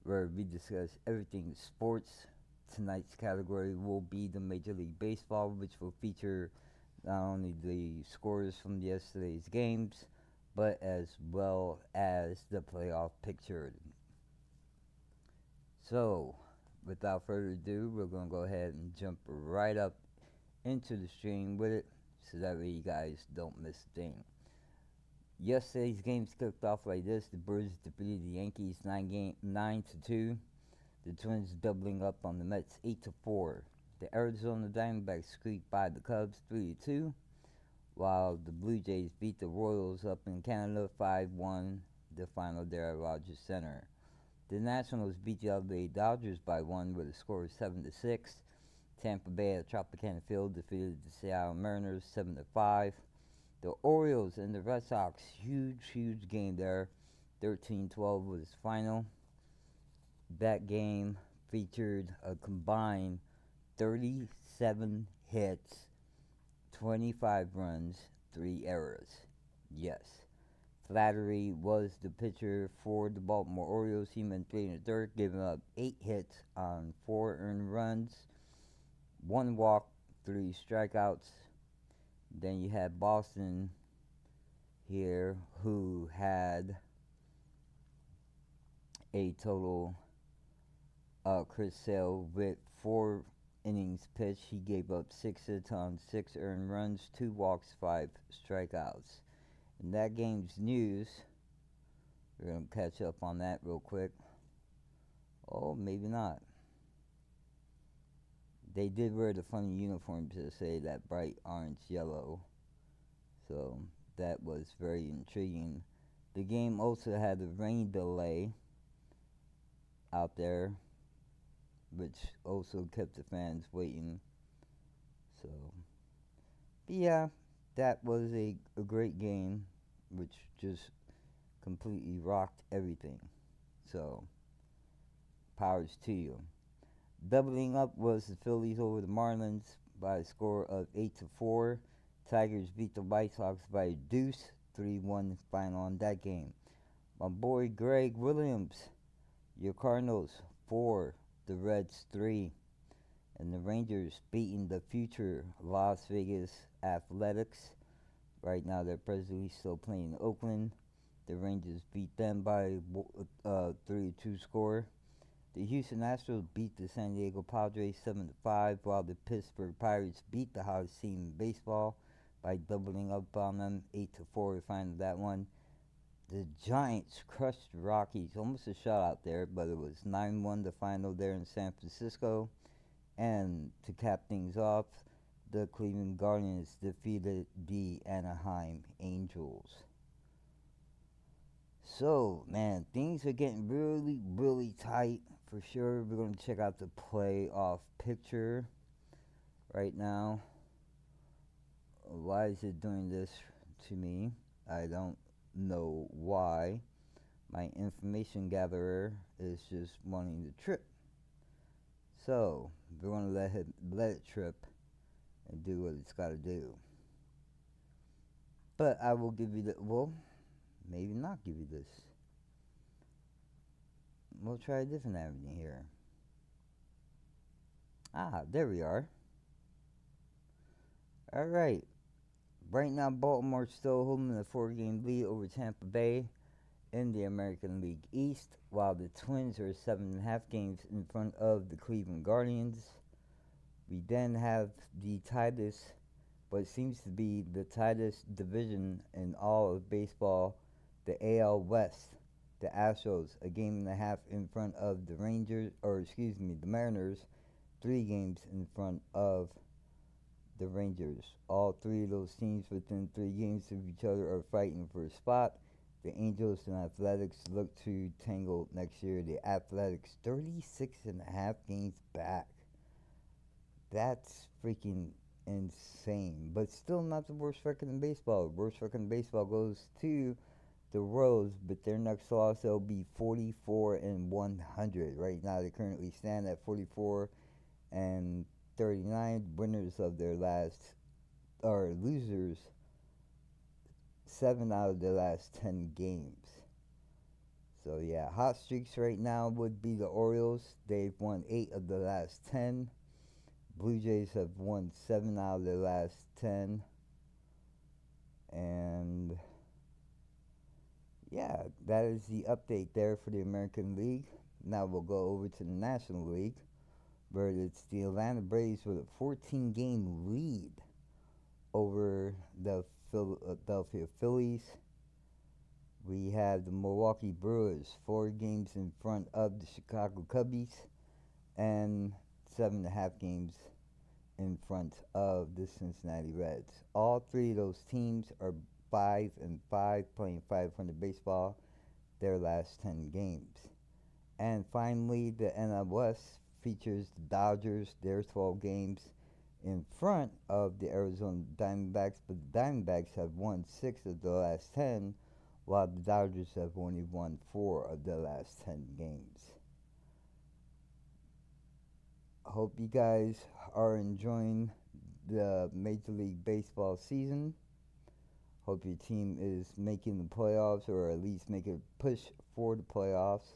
where we discuss everything sports. Tonight's category will be the Major League Baseball, which will feature not only the scores from yesterday's games, but as well as the playoff picture. So, without further ado, we're going to go ahead and jump right up into the stream with it so that way you guys don't miss a thing. Yesterday's games kicked off like this. The Brewers defeated the Yankees 9-2. The Twins doubling up on the Mets 8-4. The Arizona Diamondbacks squeaked by the Cubs 3-2, while the Blue Jays beat the Royals up in Canada 5-1. The final there at Rogers Center. The Nationals beat the LA Dodgers by 1 with a score of 7-6. Tampa Bay at Tropicana Field defeated the Seattle Mariners 7-5. The Orioles and the Red Sox, huge game there. 13-12 was final. That game featured a combined 37 hits, 25 runs, 3 errors. Yes. Flattery was the pitcher for the Baltimore Orioles. He went 3 1/3, giving up 8 hits on 4 earned runs, 1 walk, 3 strikeouts. Then you had Boston here, who had a total. Chris Sale with 4 innings pitched. He gave up 6 hits on 6 earned runs, 2 walks, 5 strikeouts. In that game's news, we're going to catch up on that real quick. Oh, maybe not. They did wear the funny uniforms to say that bright orange yellow. So that was very intriguing. The game also had a rain delay out there, which also kept the fans waiting. So, but yeah, that was a great game, which just completely rocked everything. So, powers to you. Doubling up was the Phillies over the Marlins by a score of 8-4. Tigers beat the White Sox by a deuce, 3-1 final on that game. My boy Greg Williams, your Cardinals 4, the Reds 3, and the Rangers beating the future Las Vegas Athletics. Right now they're presently still playing in Oakland. The Rangers beat them by 3-2 score. The Houston Astros beat the San Diego Padres 7-5, while the Pittsburgh Pirates beat the hottest team in baseball by doubling up on them 8-4 to find that one. The Giants crushed the Rockies, almost a shutout there, but it was 9-1 the final there in San Francisco. And to cap things off, the Cleveland Guardians defeated the Anaheim Angels. So, man, things are getting really tight for sure. We're going to check out the playoff picture right now. Why is it doing this to me? I don't know why. My information gatherer is just wanting to trip. So, we're going to let it trip and do what it's got to do. But I will give you maybe not give you this. We'll try a different avenue here. There we are. Alright. Right now, Baltimore's still holding a 4-game lead over Tampa Bay in the American League East, while the Twins are 7.5 games in front of the Cleveland Guardians. We then have the tightest, what seems to be the tightest division in all of baseball, the AL West. The Astros, a game and a half in front of the the Mariners, 3 games in front of the Rangers. All 3 of those teams within 3 games of each other are fighting for a spot. The Angels and Athletics look to tangle next year. The Athletics 36.5 games back. That's freaking insane. But still not the worst record in baseball. The worst record in baseball goes to the Royals, but their next loss, they'll be 44-100. Right now they currently stand at 44-39, winners of their losers 7 out of their last 10 games. So yeah, hot streaks right now would be the Orioles. They've won 8 of the last 10. Blue Jays have won 7 out of their last 10. And yeah, that is the update there for the American League. Now we'll go over to the National League, where it's the Atlanta Braves with a 14-game lead over the Philadelphia Phillies. We have the Milwaukee Brewers 4 games in front of the Chicago Cubbies and 7.5 games in front of the Cincinnati Reds. All three of those teams are 5-5, playing 500 baseball their last 10 games. And finally, the NL West features the Dodgers, their 12 games in front of the Arizona Diamondbacks, but the Diamondbacks have won 6 of the last 10, while the Dodgers have only won 4 of the last 10 games. Hope you guys are enjoying the Major League Baseball season. Hope your team is making the playoffs, or at least make a push for the playoffs.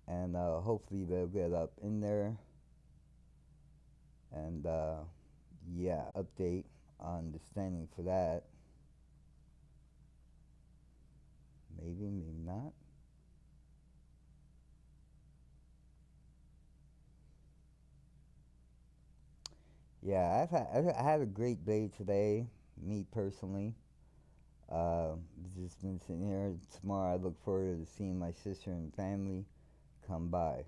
And hopefully they'll get up in there. And yeah, update on the standing for that. Maybe, maybe not. Yeah, I had a great day today, me personally. Just been sitting here. Tomorrow I look forward to seeing my sister and family come by.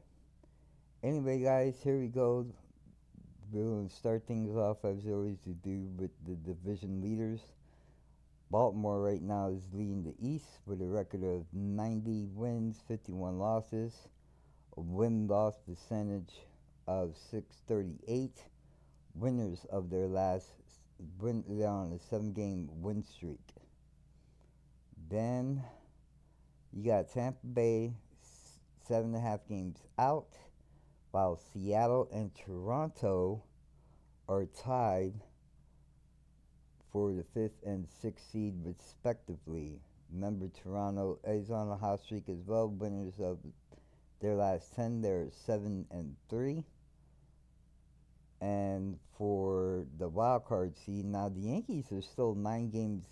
Anyway, guys, here we go. We're going to start things off as we always do with the division leaders. Baltimore right now is leading the East with a record of 90 wins, 51 losses, a win-loss percentage of 638. Winners of their last win, they're on a 7-game win streak. Then you got Tampa Bay 7.5 games out, while Seattle and Toronto are tied for the 5th and 6th seed respectively. Remember, Toronto is on a hot streak as well. Winners of their last 10, they're 7-3. And for the wild card seed, now the Yankees are still 9 games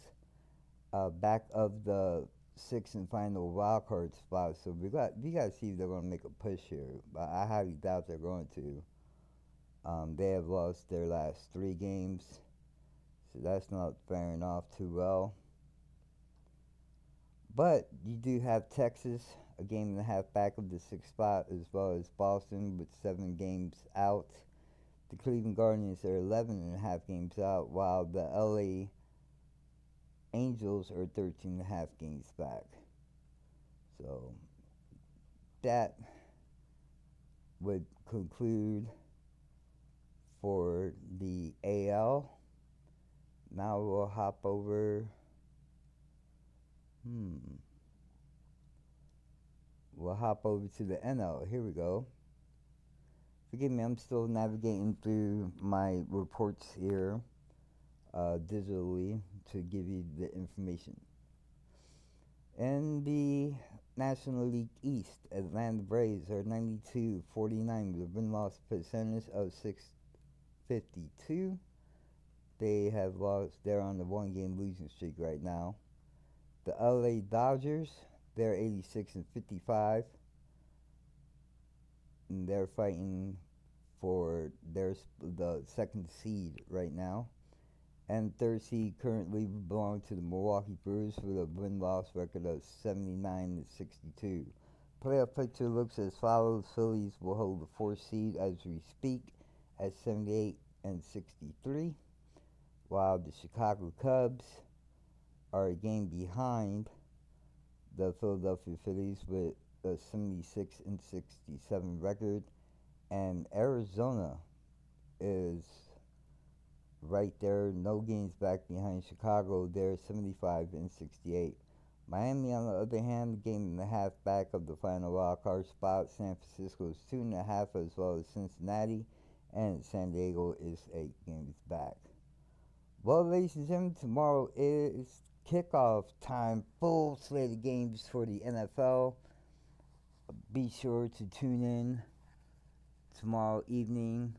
back of the sixth and final wild card spot. So we got to see if they're going to make a push here. But I highly doubt they're going to. They have lost their last 3 games, so that's not faring off too well. But you do have Texas a game and a half back of the sixth spot, as well as Boston with 7 games out. The Cleveland Guardians are 11.5 games out, while the LA Angels are 13.5 games back. So that would conclude for the AL. Now we'll hop over. We'll hop over to the NL. Here we go. Forgive me, I'm still navigating through my reports here digitally to give you the information. In the National League East, Atlanta Braves are 92-49 with a win-loss percentage of 652. They have lost. They're on the 1-game losing streak right now. The LA Dodgers, they're 86-55. And they're fighting for the 2nd seed right now. And 3rd seed currently belong to the Milwaukee Brewers with a win-loss record of 79-62. Playoff picture looks as follows. Phillies will hold the 4th seed as we speak at 78-63, while the Chicago Cubs are a game behind the Philadelphia Phillies with a 76-67 record, and Arizona is right there, no games back behind Chicago. They're 75-68. Miami, on the other hand, a game and a half back of the final wild card spot. San Francisco is 2.5, as well as Cincinnati, and San Diego is 8 games back. Well, ladies and gentlemen, tomorrow is kickoff time. Full slate of games for the NFL. Be sure to tune in tomorrow evening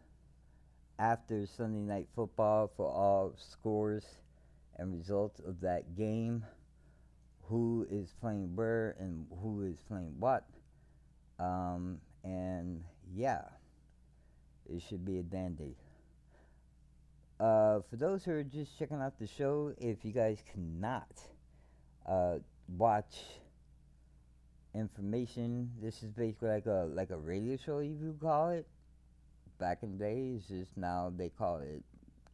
after Sunday Night Football for all scores and results of that game, who is playing where and who is playing what. And yeah, it should be a dandy. For those who are just checking out the show, if you guys cannot watch information, this is basically like a radio show, you could call it. Back in the day, it's just now they call it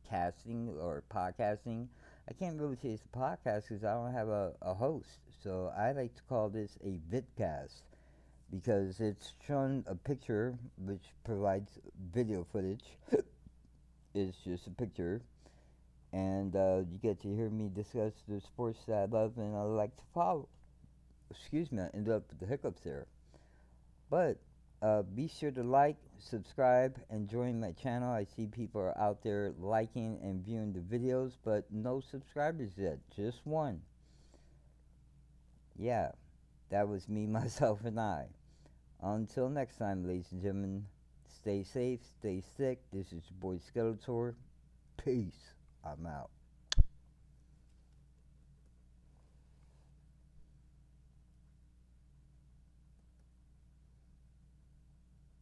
casting or podcasting. I can't really say it's a podcast because I don't have a host. So I like to call this a vidcast because it's showing a picture which provides video footage. It's just a picture. And you get to hear me discuss the sports that I love and I like to follow. Excuse me, I ended up with the hiccups there. But be sure to like, subscribe, and join my channel. I see people are out there liking and viewing the videos, but no subscribers yet. Just one. Yeah, that was me, myself, and I. Until next time, ladies and gentlemen, stay safe, stay sick. This is your boy Skeletor. Peace. I'm out.